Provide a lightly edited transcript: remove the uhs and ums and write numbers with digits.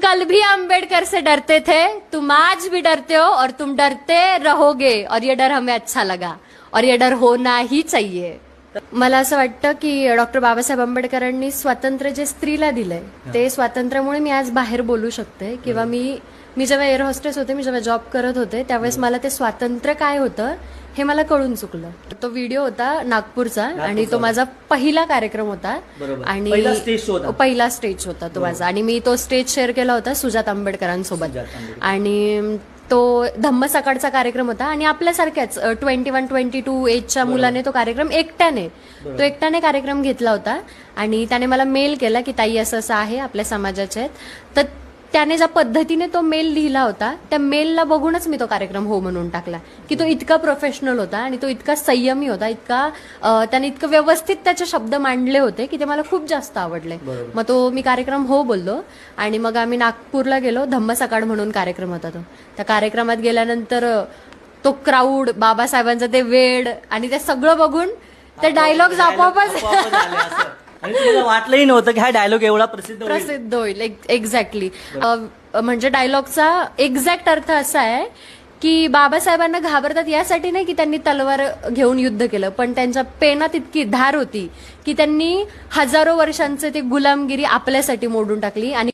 कल भी अंबेडकर से डरते थे, तुम आज भी डरते हो और तुम डरते रहोगे, और ये डर हमें अच्छा लगा और ये डर होना ही चाहिए. मला असं वाटतं की डॉक्टर बाबासाहेब आंबेडकरांनी स्वातंत्र्य जे स्त्रीला दिलंय ते स्वातंत्र्यामुळे मी आज बाहेर बोलू शकते. किंवा मी जेव्हा एअर होस्टेस होते, मी जेव्हा जॉब करत होते, त्यावेळेस मला ते स्वातंत्र्य काय होतं हे मला कळून चुकलं. तो व्हिडिओ होता नागपूरचा आणि तो माझा पहिला कार्यक्रम होता आणि पहिला स्टेज होता तो माझा. आणि मी तो स्टेज शेअर केला होता सुजात आंबेडकरांसोबत. आणि तो धम्म सकाळचा कार्यक्रम होता आणि आपल्यासारख्याच 21-22 एजच्या मुलाने तो कार्यक्रम एकट्याने कार्यक्रम घेतला होता. आणि त्याने मला मेल केला की ताई असं असं आहे, आपल्या समाजाचे आहेत. तर त्याने ज्या पद्धतीने तो मेल लिहिला होता त्या मेलला बघूनच मी तो कार्यक्रम हो म्हणून टाकला. की तो इतका प्रोफेशनल होता आणि तो इतका संयमी होता, त्याने इतकं व्यवस्थित त्याचे शब्द मांडले होते की ते मला खूप जास्त आवडले. मग तो मी कार्यक्रम हो बोललो आणि मग आम्ही नागपूरला गेलो. धम्म सकाळ म्हणून कार्यक्रम होता तो. त्या कार्यक्रमात गेल्यानंतर तो क्राऊड, बाबासाहेबांचं ते वेड आणि ते सगळं बघून ते डायलॉग्स आपोआपच आणि तुम्हाला वाटलंही नव्हतं की हा डायलॉग एवढा प्रसिद्ध होईल. एक्झॅक्टली. म्हणजे डायलॉगचा एक्झॅक्ट अर्थ असा आहे की बाबासाहेबांना घाबरतात यासाठी नाही की त्यांनी तलवार घेऊन युद्ध केलं, पण त्यांच्या पेनात इतकी धार होती की त्यांनी हजारो वर्षांचे ते गुलामगिरी आपल्यासाठी मोडून टाकली. आणि